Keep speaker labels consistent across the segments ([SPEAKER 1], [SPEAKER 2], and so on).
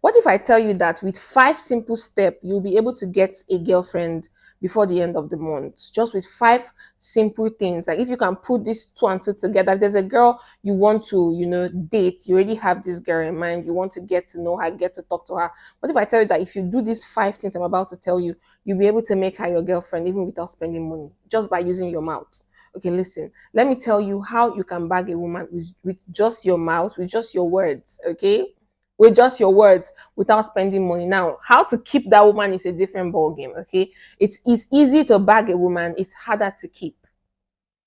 [SPEAKER 1] What if I tell you that with 5 simple steps, you'll be able to get a girlfriend before the end of the month? Just with 5 simple things. Like if you can put these two and two together, if there's a girl you want to, date, you already have this girl in mind, you want to get to know her, get to talk to her. What if I tell you that if you do these 5 things I'm about to tell you, you'll be able to make her your girlfriend even without spending money, just by using your mouth? Okay, listen, let me tell you how you can bag a woman with just your mouth, with just your words, okay? With just your words without spending money. Now, how to keep that woman is a different ball game. Okay, it's easy to bag a woman. It's harder to keep.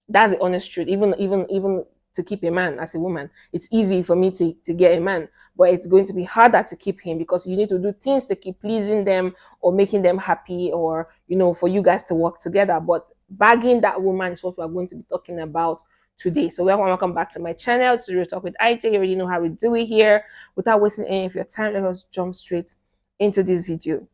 [SPEAKER 1] That's the honest truth. Even to keep a man as a woman, it's easy for me to get a man, but it's going to be harder to keep him because you need to do things to keep pleasing them or making them happy, or for you guys to work together. But bagging that woman is what we're going to be talking about today. So welcome back to my channel, to Real Talk with IJ. You already know how we do it here. Without wasting any of your time, let us jump straight into this video.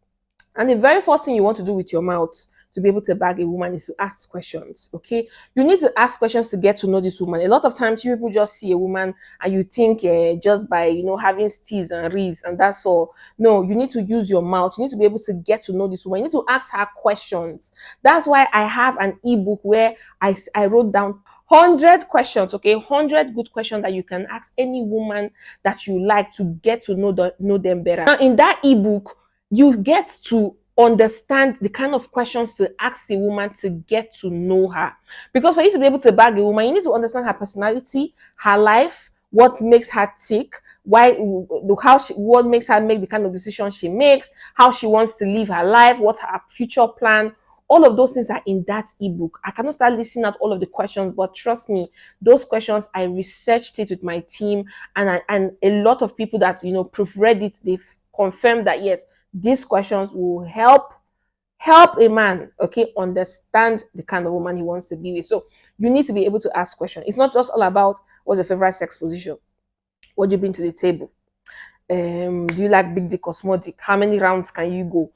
[SPEAKER 1] And the very first thing you want to do with your mouth to be able to bag a woman is to ask questions. Okay, you need to ask questions to get to know this woman. A lot of times, you people just see a woman and you think just by having steez and reads and that's all. No, you need to use your mouth. You need to be able to get to know this woman. You need to ask her questions. That's why I have an ebook where I wrote down 100 questions, okay, 100 good questions that you can ask any woman that you like to get to know them better. Now, in that ebook, you get to understand the kind of questions to ask a woman to get to know her. Because for you to be able to bag a woman, you need to understand her personality, her life, what makes her tick, what makes her make the kind of decisions she makes, how she wants to live her life, what's her future plan. All of those things are in that ebook. I cannot start listing out all of the questions, but trust me, those questions, I researched it with my team, and a lot of people that proofread it, they've confirmed that yes, these questions will help a man, okay, understand the kind of woman he wants to be with. So you need to be able to ask questions. It's not just all about what's your favorite sex position, what do you bring to the table, do you like big dick or small dick, how many rounds can you go.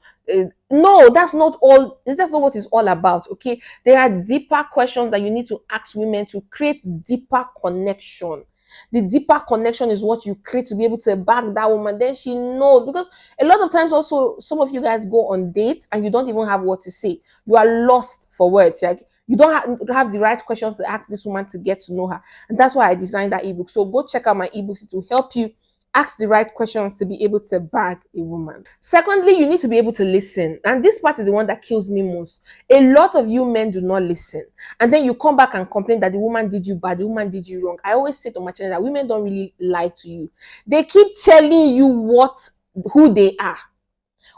[SPEAKER 1] No, that's not all. That's not what it's all about. Okay, there are deeper questions that you need to ask women to create deeper connection. The deeper connection is what you create to be able to bag that woman. Then she knows, because a lot of times also some of you guys go on dates and you don't even have what to say. You are lost for words. Like you don't have the right questions to ask this woman to get to know her. And that's why I designed that ebook. So go check out my ebooks. It will help you ask the right questions to be able to bag a woman. Secondly, you need to be able to listen. And this part is the one that kills me most. A lot of you men do not listen. And then you come back and complain that the woman did you bad, the woman did you wrong. I always say to my channel that women don't really lie to you. They keep telling you who they are.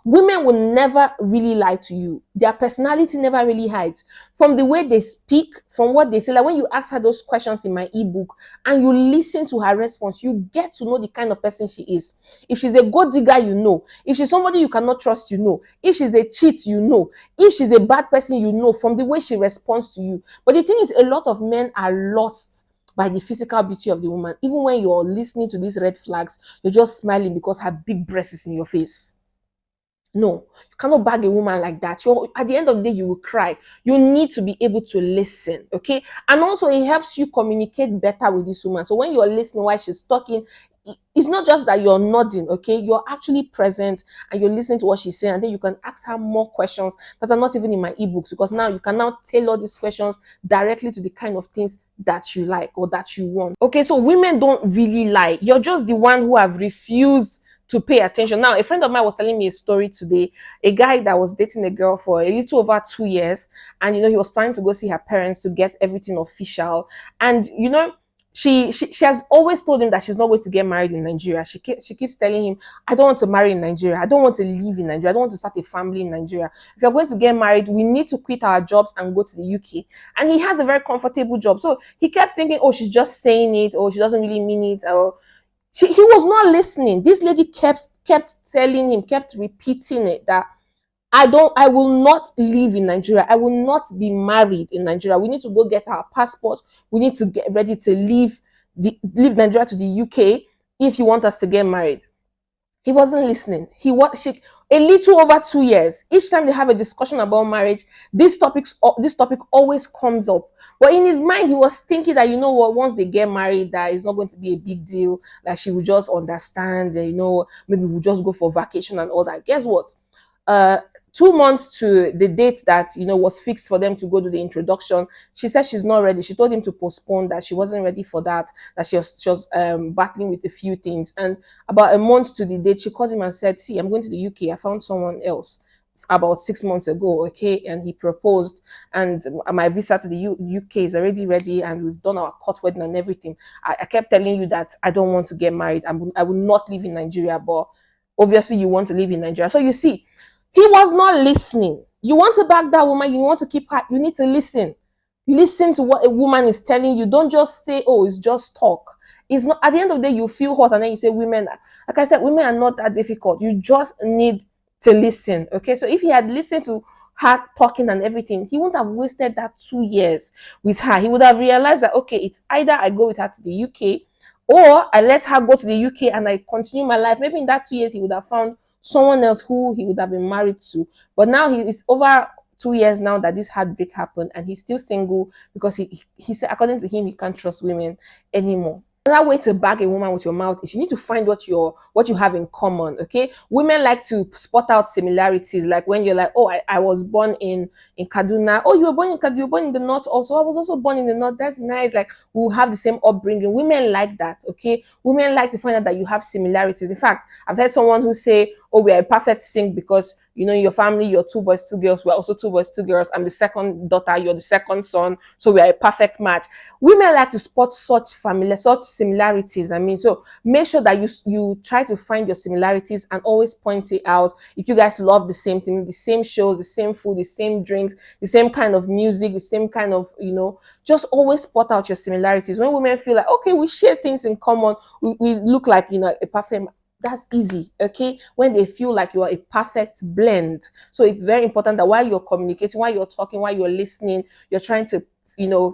[SPEAKER 1] Women will never really lie to you. Their personality never really hides. From the way they speak, from what they say, like when you ask her those questions in my ebook and you listen to her response, you get to know the kind of person she is. If she's a gold digger, you know. If she's somebody you cannot trust, you know. If she's a cheat, you know. If she's a bad person, you know, from the way she responds to you. But the thing is, a lot of men are lost by the physical beauty of the woman. Even when you're listening to these red flags, you're just smiling because her big breast is in your face. No, you cannot bag a woman like that. At the end of the day, you will cry. You need to be able to listen, okay? And also, it helps you communicate better with this woman. So when you're listening while she's talking, it's not just that you're nodding, okay? You're actually present and you're listening to what she's saying, and then you can ask her more questions that are not even in my ebooks, because now you can now tailor these questions directly to the kind of things that you like or that you want. Okay, so women don't really lie. You're just the one who have refused to pay attention. Now, a friend of mine was telling me a story today. A guy that was dating a girl for a little over 2 years, and he was planning to go see her parents to get everything official. And she has always told him that she's not going to get married in Nigeria. She keeps telling him, I don't want to marry in Nigeria. I don't want to live in Nigeria. I don't want to start a family in Nigeria. If you're going to get married, we need to quit our jobs and go to the UK. And he has a very comfortable job. So he kept thinking, oh, she's just saying it, or she doesn't really mean it, or he was not listening. This lady kept telling him, kept repeating it, that I will not live in Nigeria. I will not be married in Nigeria. We need to go get our passport. We need to get ready to leave Nigeria to the UK if you want us to get married. He wasn't listening. He was she a little over 2 years. Each time they have a discussion about marriage, this topic always comes up. But in his mind, he was thinking that, you know what, once they get married, that it's not going to be a big deal. That she will just understand. And, maybe we'll just go for vacation and all that. Guess what? uh 2 months to the date that was fixed for them to go do the introduction, she said she's not ready. She told him to postpone, that she wasn't ready for that, that she was battling with a few things. And about a month to the date, she called him and said, see, I'm going to the UK. I found someone else about 6 months ago, okay? And he proposed, and my visa to the UK is already ready, and we've done our court wedding and everything. I kept telling you that I don't want to get married. I will not live in Nigeria, but obviously you want to live in Nigeria. So you see, he was not listening. You want to back that woman, you want to keep her, you need to listen. Listen to what a woman is telling you. Don't just say, oh, it's just talk. It's not, at the end of the day, you feel hot and then you say, women, like I said, women are not that difficult. You just need to listen. Okay. So if he had listened to her talking and everything, he wouldn't have wasted that 2 years with her. He would have realized that, okay, it's either I go with her to the UK, or I let her go to the UK and I continue my life. Maybe in that 2 years, he would have found someone else who he would have been married to. But now he is over 2 years now that this heartbreak happened, and he's still single because he said, according to him, he can't trust women anymore. Another way to bag a woman with your mouth is you need to find what you have in common. Okay, women like to spot out similarities, like when you're like, oh, I was born in Kaduna. Oh, you were born in Kaduna. You were born in the north also. I was also born in the north. That's nice. Like, we'll have the same upbringing. Women like that. Okay, women like to find out that you have similarities. In fact, I've heard someone who say, oh, we are a perfect sync because in your family, you're two boys, two girls. We're also two boys, two girls. I'm the second daughter. You're the second son. So we are a perfect match. Women like to spot such similarities. I mean, so make sure that you try to find your similarities and always point it out. If you guys love the same thing, the same shows, the same food, the same drinks, the same kind of music, the same kind of, just always spot out your similarities. When women feel like, okay, we share things in common, we look like, a perfect, that's easy. Okay, when they feel like you are a perfect blend. So it's very important that while you're communicating, while you're talking, while you're listening, you're trying to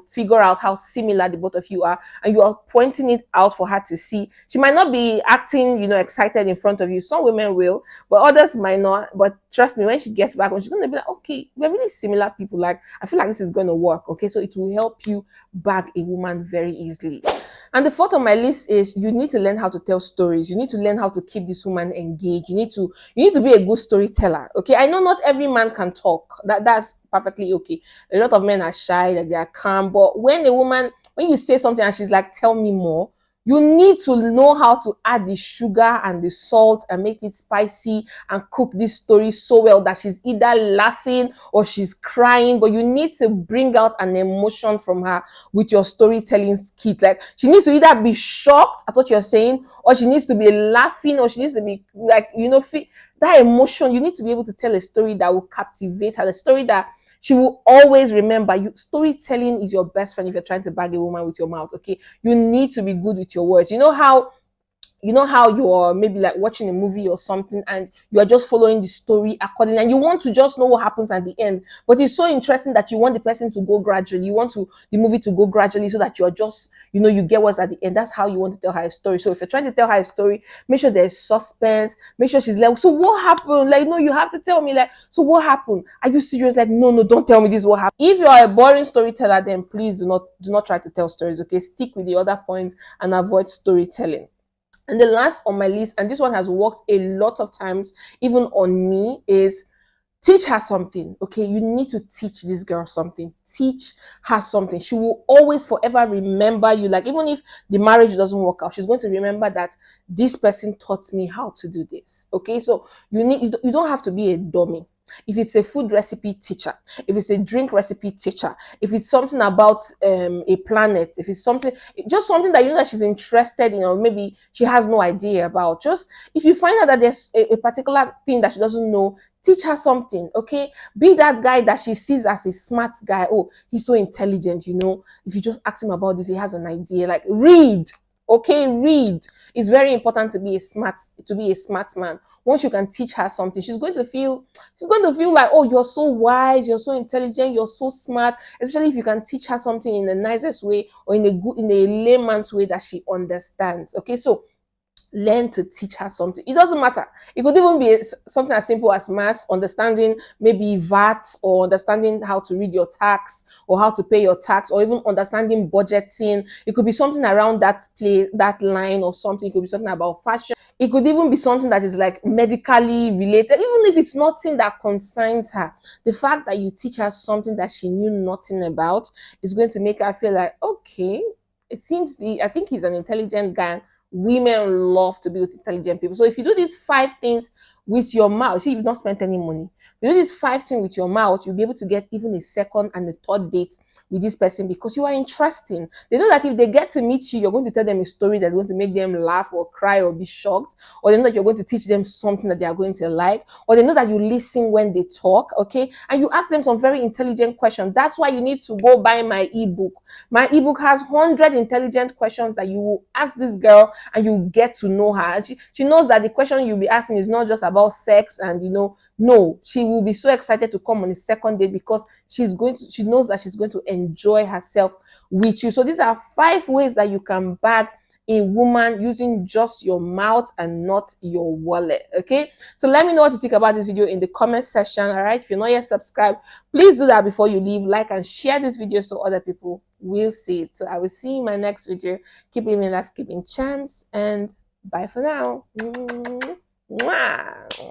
[SPEAKER 1] figure out how similar the both of you are, and you are pointing it out for her to see. She might not be acting excited in front of you. Some women will, but others might not. But trust me, when she gets back, when she's going to be like, okay, we're really similar people, like I feel like this is going to work. Okay, so it will help you bag a woman very easily. And the fourth on my list is you need to learn how to tell stories. You need to learn how to keep this woman engaged. You need to be a good storyteller. Okay, I know not every man can talk. That's perfectly okay. A lot of men are shy, that they are calm. But when you say something and she's like, tell me more, you need to know how to add the sugar and the salt and make it spicy and cook this story so well that she's either laughing or she's crying. But you need to bring out an emotion from her with your storytelling skill. Like, she needs to either be shocked at what you're saying, or she needs to be laughing, or she needs to be like, that emotion. You need to be able to tell a story that will captivate her, a story that she will always remember. Storytelling is your best friend if you're trying to bag a woman with your mouth. Okay, you need to be good with your words. You know how you're maybe like watching a movie or something and you are just following the story accordingly, and you want to just know what happens at the end, but it's so interesting that you want the person to go gradually. You want the movie to go gradually so that you're just, you get what's at the end. That's how you want to tell her a story. So if you're trying to tell her a story, make sure there's suspense. Make sure she's like, so what happened? Like, no, you have to tell me, like, so what happened? Are you serious? Like, no, don't tell me this what happened. If you are a boring storyteller, then please do not try to tell stories. Okay, stick with the other points and avoid storytelling. And the last on my list, and this one has worked a lot of times, even on me, is teach her something. Okay, you need to teach this girl something. Teach her something. She will always forever remember you. Like, even if the marriage doesn't work out, she's going to remember that this person taught me how to do this. Okay, so you don't have to be a dummy. If it's a food recipe, teacher. If it's a drink recipe, teacher. If it's something about a planet, if it's just something that that she's interested in, or maybe she has no idea about. Just if you find out that there's a particular thing that she doesn't know, teach her something. Okay, be that guy that she sees as a smart guy. Oh, he's so intelligent. If you just ask him about this, he has an idea. Like, read. Okay, read. It's very important to be a smart man. Once you can teach her something, she's going to feel like, oh, you're so wise, you're so intelligent, you're so smart. Especially if you can teach her something in the nicest way, or in a layman's way that she understands. Okay, so learn to teach her something. It doesn't matter. It could even be something as simple as maths, understanding maybe VAT, or understanding how to read your tax, or how to pay your tax, or even understanding budgeting. It could be something around that play, that line or something. It could be something about fashion. It could even be something that is like medically related, even if it's nothing that concerns her. The fact that you teach her something that she knew nothing about is going to make her feel like, okay, it seems I think he's an intelligent guy. Women love to be with intelligent people. So if you do these 5 things with your mouth, see, you've not spent any money. You do these 5 things with your mouth, you'll be able to get even a second and a third date with this person because you are interesting. They know that if they get to meet you, you're going to tell them a story that's going to make them laugh or cry or be shocked, or they know that you're going to teach them something that they are going to like, or they know that you listen when they talk, okay? And you ask them some very intelligent questions. That's why you need to go buy my ebook. My ebook has 100 intelligent questions that you will ask this girl and you get to know her. And she knows that the question you'll be asking is not just about sex and, no, she will be so excited to come on a second date because she knows that she's going to enjoy herself with you. So these are 5 ways that you can bag a woman using just your mouth and not your wallet. Okay, so let me know what you think about this video in the comment section. All right, if you're not yet subscribed, please do that before you leave. Like and share this video so other people will see it. So I will see you in my next video. Keep living life, keeping charms, and bye for now. Mwah.